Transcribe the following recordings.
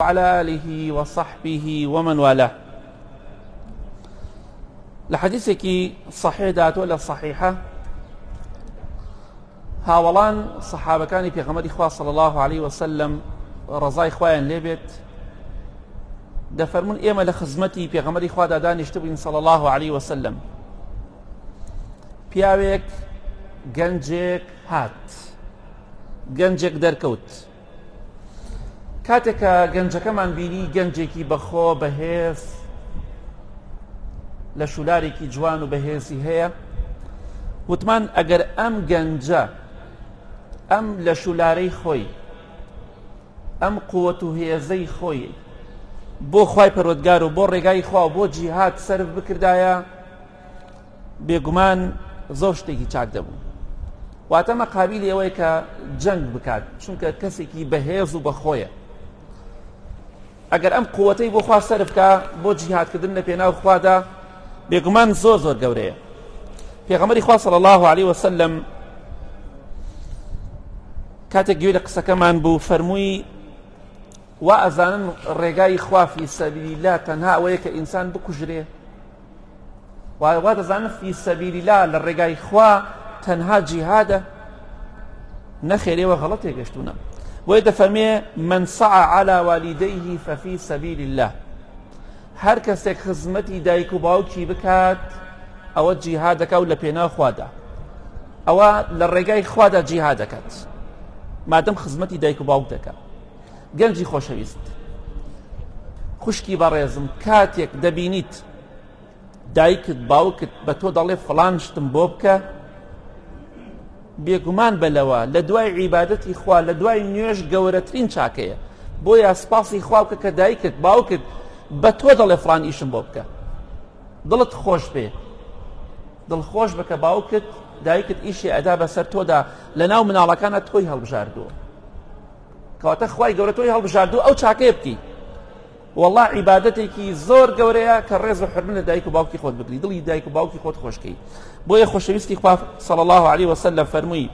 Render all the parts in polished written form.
وعلى آله وصحبه ومن والاه. لحديثك صحيح دات ولا صحيحة هاولان صحابة كان في غمر إخوة صلى الله عليه وسلم رضاي إخوان ليبت دفرمون إيما لخزمتي في غمر إخوة دادان يشتبين صلى الله عليه وسلم پیاوێک گەنجێک هات گەنجێک دەرکەوت کاتێک کە گەنجەکەمان بینی گەنجێکی بەخۆ بەهێز لە شولارێکی جوان و بەهێزی هەیە وتمان ئەگەر ئەم گەنجە ئەم لە شولارەی خۆی ئەم قووەت و هێزەی خۆی بۆ خوای پەروەردگار و بۆ ڕێگای خوا و بۆ جیهاد سەرف بکردایە بێگومان زۆر شتێکی چاک دەبوو واتە مەقابیلی ئەوەی کە جەنگ بکات چونکە کەسێکی بەهێز و بەخۆیە ئەگەر ئەم قووەتەی بۆ خوا سەرفکە بۆ جیهادکردن لە پێناو خوادا بێگومان زۆر زۆر گەورەیە. پێغەمبەری خوا صلی الله عليه وسلم کاتێک گوێ لە قسەکەمان بوو فەرمووی وا ئەزانن ڕێگای خوا فی سەبیل الله تەنها ئەوەیە کە ئینسان بکوژرێ وا دەزانن فی سەبیل الله لە ڕێگای خوا تەنها جیهادە نەخێرەوە غەڵەتێ گەشتوونە بۆیە دەفەرمێ من سعى على والديه ففي سبيل الله هەر کەسێک خزمەتی دایک و باوکی بکات ئەوە جیهاد دەکات و لە پێناو خوادا ئەوە لە ڕێگای خوادا جیهاد دەکات مادەم خزمەتی دایک و باوک دەکات. گەنجی خۆشەویست خوشکی بەڕێزم کاتێک دەبینیت دایکت باوکت بە تۆ دەڵێ فڵان شتم بۆ بکە بێگومان بەلەوە لە دوای عیبادەتی خوا لە دوای نوێژ گەورەترین چاکەیە بۆیە سپاسی خوا بکە کە دایکت باوکت بە تۆ دەڵێ فڵان ئیشم بۆ بکە دڵت خۆش بێ دڵخۆش بکە باوکت دایکت ئیشی ئەدا بەسەر تۆدا لە ناو مناڵەکانە تۆی هەڵبژاردووە کەواتە خوای گەورە تۆی هەڵبژاردووە ئەو چاکەیە بکەی والله عیبادەتێکی زۆر گەورەیە کە ڕێز و حرمە لە دایک و باوکی خۆت بگری دڵی دایک و باوکی خۆت خۆشکەی. بۆیە خۆشەویستی خوا صلی الله عليه وسلم فەرمووی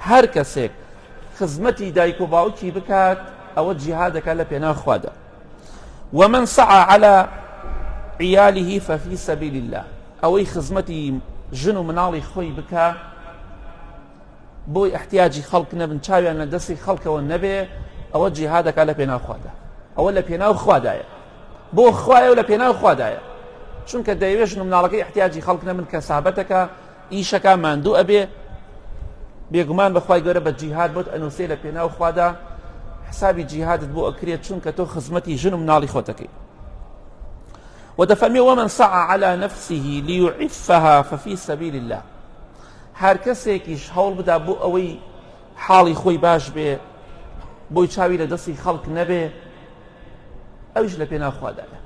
هەر کەسێک خزمەتی دایک و باوکی بکات ئەوە جیهاد دەکات لە پێناو خوادا. ومن سعى على عياله ففي سبيل الله ئەوەی خزمەتی ژن و مناڵی خۆی بکات بۆی احتیاجی خەڵک نەبن چاویان لە دەستی خەڵکەوە نەبێ ئەوە جیهاد دەکات لە پێناو خوادا ئەوە لە پێناو خوادایە بۆ خوایە و لە پێناو خوادایە چونکە دەیەوێت ژن و مناڵەکەی احتیاجی خەڵک نەبن کەسابەتەکە ئیشەکە ماندوو ئەبێ بێگومان بەخوای گەورە بە جیهاد بۆت ئەنووسێ لە پێناو خوادا حسابی جیهادت بۆ ئەکرێت چونکە تۆ خزمەتی ژن و مناڵی خۆتەکەی. ودەفەرمێ ومن سعى على نفسه ليعفها ففي سبيل الله هەر کەسێکیش هەوڵ بدا بۆ ئەوەی حاڵی خۆی باش بێ بۆی چاوی لە دەستی خەڵک نەبێ ئەویش لە پێناو خوادایە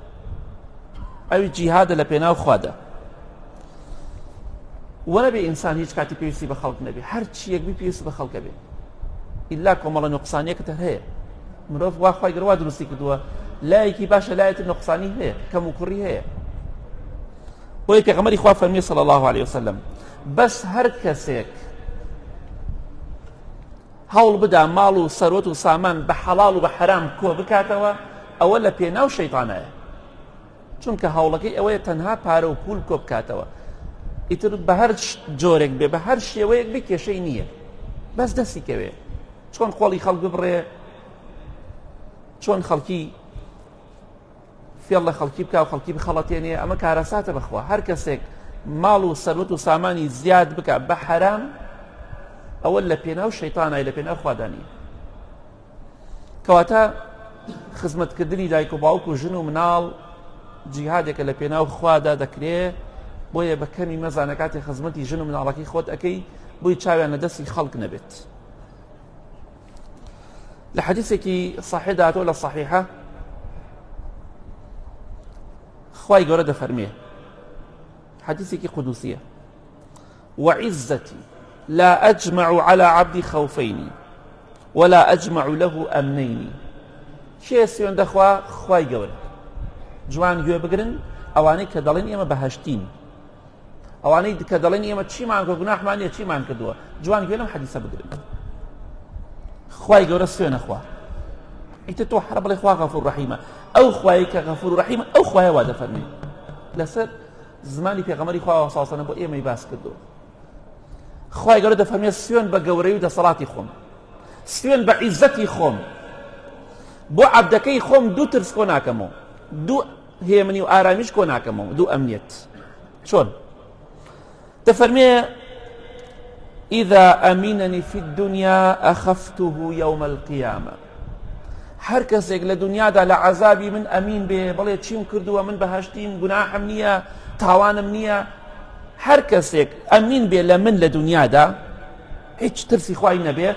ئەوی جیهادە لە پێناو خوادا وەنەبێ ئینسان هیچ کاتی پێویستی بە خەڵک نەبێ هەر چیەک بی پێویستی بە خەڵکە بێ ئیلا کۆمەڵە نوقسانیەکەتە هەیە مرۆڤ وا خوای گەورە وا دروستی کردووە لایەکی باشە لایەتی نوقسانی هەیە کەم و کوڕی هەیە بۆیە پێغەمبەری خوا فەرمووی صلی الله عليه وسلم بەس هەر کەسێک هەوڵ بدا ماڵ و سەرۆت و سامان بە حەڵاڵ و بە حەرام کۆ بکاتەوە ئەوە لە پێناو شەیطانایە چونکە هەوڵەکەی ئەوەیە تەنها پارە و پول کۆ بکاتەوە ئیتر بە هەر جۆرێک بێ بە هەر شێوەیەک بێ کێشەی نییە بەس دەستی کەوێ چۆن خۆڵی خەڵک ببڕێ چۆن خەڵکی فێڵ لە خەڵکی بکە و خەڵکی بخەڵەتێنێ ئەمە کارەساتە بەخوا هەر کەسێک ماڵ و سەرۆت و سامانی زیاد بکە بە حەرام ئەوە لە پێناو شەیطانای لە پێناو خوادانی کەواتە خزمەتکردنی دایک و باوک و ژن و مناڵ جیهادێکە لە پێناو خوادا دەکرێ بۆیە بە کەمی مەزانە کاتی خزمەتی ژن و مناڵەکەی خۆت ئەەکەی بۆی چاویان لە دەستی خەڵک نەبێت. لە حەدیثێکی صحیح داتەوە لە صحیحە خوای گەورە دەفەرمێ حەدیثێکی قودوسیە وعزتي لا أجمع على عبدي خوفين ولا أجمع له أمنين شيء سيون دخوا خواي گەورە جوان گوێ بگرن ئەوانەی کە دەڵێن ئێمە بەهەشتین ئەوانەی کە دەڵێن ئێمە چیمان کە گوناحمان نییە چیمان کردووە جوان گوێ لەم حەدیثە بگرن خوای گەورە سوێنە خوا ئیتر تۆ حرە بڵێ خوا غەفوور ڕەحیمە ئەو خوای کە غەفوور ڕەحیمە ئەو خوایە وا دەفەرمێ لەسەر زمانی پێغەمبەری خوا صلی الله علیه و سلم بۆ ئێمەی باس کردووە خوای گەورە دەفەرمێ سوێن بە گەورەی و دەسەڵاتی خۆم سوێن بە عیزەتی خۆم بۆ عەبدەکەی خۆم دوو ترس کۆ ناکەمەوە دوو هێمنی و ئارامیش کۆ ناکەمەوە دوو ئەمنیەت چۆن دەفەرمێ إذا أمنني في الدنيا أخفته يوم القيامة هەر کەسێک لە دنیادا لە عەزابی من ئەمین بێ بڵێ چیم کردووە من بەهەشتیم گوناحم نییە تاوانم نییە هەر کەسێک ئەمین بێ لە من لە دنیادا هیچ ترسی خوای نەبێ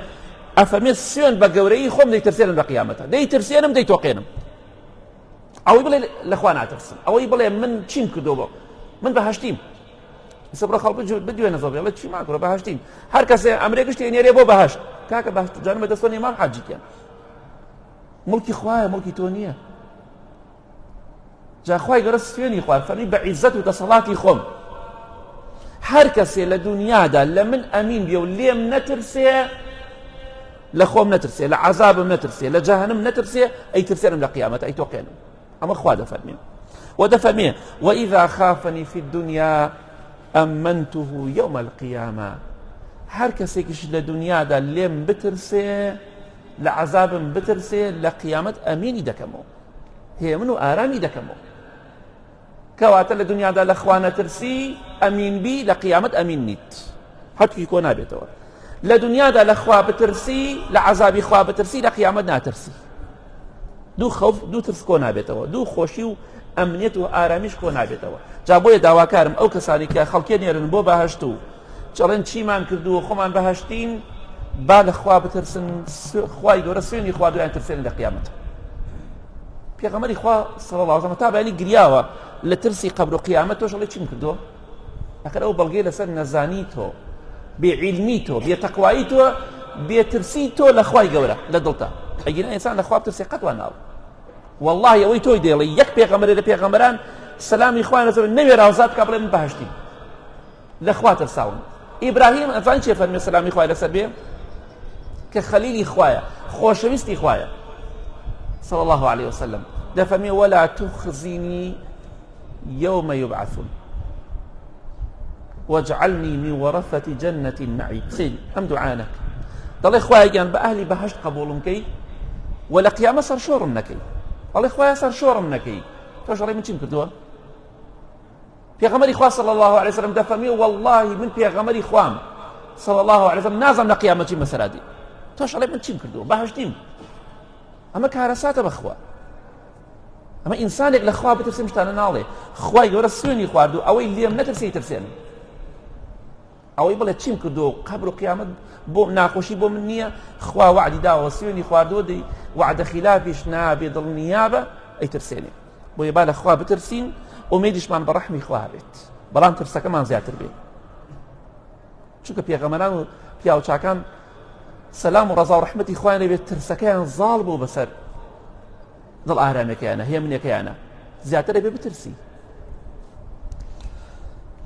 ئەفەرمێ سوێن بە گەورەی خۆم دەیترسێنم لە قیامەتە دەیترسێنم دەیتۆقێنم ئەوەی بڵێ لەخوا ناترسم ئەوەی بڵێ من چیم کردووە من بەهەشتیم سبرا خەڵک بدوێنە زۆر بڵێ چی ماکڕۆ بەهەشتین هەر کەسێ ئەمرێ گشتی نێرێ بۆ بەهەشت کاکە بەهەشت جانم بەدەستۆ نێمام حاجیکیان مڵکی خوایە مڵکی تۆ نییە جا خوای گەورە سوێنی خوای فەرمی بە عیزەت و دەسەڵاتی خۆم هەر کەسێ لە دنیادا لە من ئەمین بێ و لێم نەترسێ لە خۆم نەترسێ لە عەزابم نەترسێ لە جەهەنەم نەترسێ ئەیترسێنم لە قیامەت ئەیتۆقێنم ئەمە خوا دەفەرمێ ودەفەرمێ وإذا خافني في الدنيا أمنته يوم القيامة هەر کەسێکیش لە دنیادا لێم بترسێ لە عەزابم بترسێ لە قیامەت ئەمینی دەکەمەوە هێمن و ئارامی دەکەمەوە کەواتە لە دنیادا لە خوا نەترسی ئەمین بی لە قیامەت ئەمین نیت هەرکی کۆ نابێتەوە لە دنیادا لە خوا بترسی لە عەزابی خوا بترسی لە قیامەت ناترسی دوو خەوف دوو ترس کۆ نابێتەوە دوو خۆشی و ئەمنیەت و ئارامیش کۆ نابێتەوە جا بۆیە داواکارم ئەو کەسانی کە خەڵکێ نێرن بۆ بەهەشت و چەڵێن چیمان کردووە خۆمان بەهەشتین با لە خوا بترسن خوای گەورە سوێنی خوا دوایان ترسێنن لە قیامەت پێغەمبەری خوا صلی الله علیه و سلم تا بەیانی گریاوە لە ترسی قەبر و قیامەت تۆش ئەڵێ چیم کردووە ئەخر ئەو بەڵگەی لەسەر نەزانی تۆ بێعیلمی تۆ بێتەقوایی تۆ بێترسی تۆ لە خوای گەورە لە دڵتا ئەگەر ئینسان لە خوا بترسێ قەت وان ناوە والله ئەوەی تۆی دێڵی یەک پێغەمبەرێ لە پێغەمبەران سەلامی خوای لەسەر نەوێراوزات کا بڵێ من بەهەشتیم لە خوا ترساون ئیبراهیم ئەزانی چێ فەرمێ سەلامی خوای لەسەر بێ کە خەلیلی خوایە خۆشەویستی خوایە صلى الله عليه وسلم دفمي ولا تخزني يوم يبعثون واجعلني من ورثة جنة النعيم سيدي أم دعانك ضل إخوائي جان بأهلي بهشت قبولهم كي ولا قيامة صار شورم نكي ضل إخوائي صار شورم نكي توش علي من شم كدوا بيغمر إخوة صلى الله عليه وسلم دفمي والله من بيغمر إخوام صلى الله عليه وسلم نازم لقيامة مسرادي توش علي من شم كدوا بهشتيم ئەمە کارەساتە بەخوا ئەمە ئینسانێک لە خوا بترسێ شتانە ناڵێ خوای گەورە سوێنی خواردو ئەوەی لێم نەترسی ترسێنم ئەوەی بڵێ چیم کردو قەبر و قیامەت بۆ ناخۆشی بۆ من نییە خوا وعدی داوە سوێنی خواردووە دەی وعدە خلافیش نابێ دڵنیابە ئەیترسێنێ بۆیە با لە خوا بترسین ئومێدیشمان بە ڕەحمی خوا بێت بەڵام ترسەکەمان زیاتر بێت چونکە پێغەمبەران و پیاو چاکان سلام و ڕەزا و ڕەحمەتی خوایان لێبێت ترسەکەیان زاڵ بوو بەسەر دڵ ئارامەکەیانە هێمنێکەیانە زیاتر ئەبێ بترسی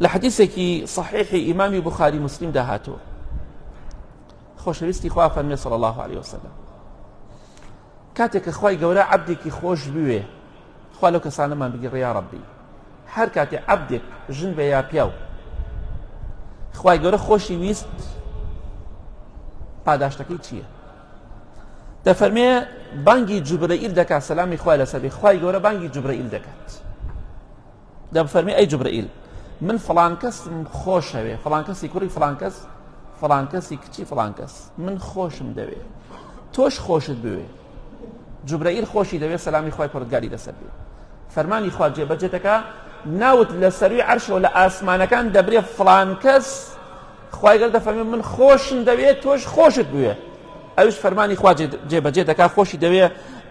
لە حەدیثێکی صحیحی ئیمامی بوخاری مسلم داهاتوە خۆشەویستی خوا فەرمێ صلی الله عليه وسلم کاتێک کە خوای گەورە عەبدێکی خۆش بوێ خوا لەو کەسانەمان بگیڕێ یا ڕەبی هەر کاتێ عەبدێک ژن بێ یا پیاو خوای گەورە خۆشی ویست پاداشتەکەی چییە دەفەرمێ بانگی جوبرەئیل دەکات سەلامی خوای لەسەر بێ خوای گەورە بانگی جوبرەئیل دەکات دەفەرمێ ئەی جوبرەئیل من فڵان کەسم خۆشەوێ فڵان کەسی کوڕی فڵان کەس فڵان کەسی کچی فڵان کەس من خۆشم دەوێ تۆش خۆشت بوێ جوبرەئیل خۆشی دەوێ سەلامی خوای پەروەردگاری لەسەر بێ فەرمانی خوا جێبەجێ دەکا ناوت لە سەروی عەرشەوە لە ئاسمانەکان دەبرێ فڵان کەس خوای گەورە دەفەرمێ من خۆشم دەوێت تۆش خۆشت بوێ ئەوش فەرمانی خوا جێبەجێ دەکا خۆشی دەوێ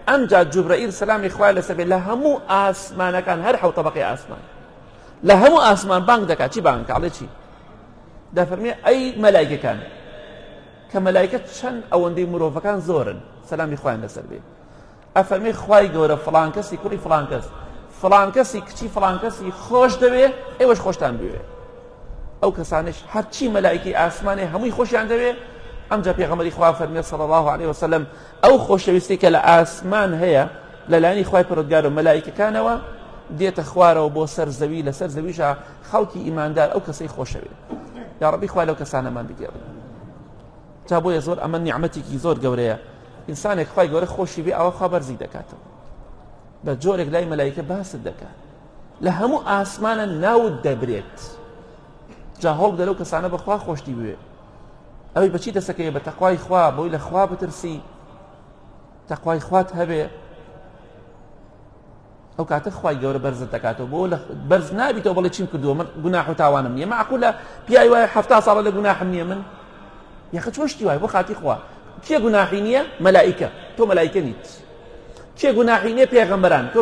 ئەمجا جوبرەئیل سەلامی خوای لەسەر بێ لە هەموو ئاسمانەکان هەر حەوت طەبەقەی ئاسمان لە هەموو ئاسمان بانگ دەکات چی بانگ ئەڵێ چی دەفەرمێ ئەی مەلایکەکان کە مەلایکە چەند ئەوەندەی مرۆڤەکان زۆرن سەلامی خوایان لەسەر بێ ئەفەرمێ خوای گەورە فڵان کەسی کوڕی فڵان کەس فڵان کەسی کچی فڵان کەسی خۆش دەوێ ئێوەش خۆشتان بوێ ئەو کەسانش هەرچی مەلایکی ئاسمانێ هەمووی خۆشیان دەوێ ئەمجا پێغەمبەری خوا فەرمێ صلی الله عليه وسلم ئەو خۆشەویستی کە لە ئاسمان هەیە لەلایەنی خوای پەروەردگار و مەلایکەکانەوە دێتە خوارەوە بۆ سەر زەوی لەسەر زەویشە خەڵکی ئیماندار ئەو کەسەی خۆشەوێت یا ڕەبی خوا لەو کەسانەمان بگێڕن جا بۆیە زۆر ئەمە نیعمەتێکی زۆر گەورەیە ئینسانێک خوای گەورە خۆشی بێ ئەوە خوا بەرزی دەکاتەوە بە جۆرێک لای مەلایکە باست دەکات لە هەموو ئاسمانە ناوت دەبرێت جا هەوڵ بدە لەو کەسانە بەخوا خۆشتی بوێ ئەوەی بەچی دەسەکەی بە تەقوای خوا بۆی لە خوا بترسی تەقوای خوات هەبێ ئەو کاتە خوای گەورە بەرزت دەکاتەوە بۆ بەرز نابیتەوە بەڵێ چیم کردووە من گوناح و تاوانم نییە معقولە پیاوی وایە 70 ساڵە لە گوناحم نییە من یاخە چۆشتی وایە بۆ خاتی خوا کێ گوناحی نییە مەلایکە تۆ مەلایکە نیت کێ گوناحی نییە پێغەمبەران تۆ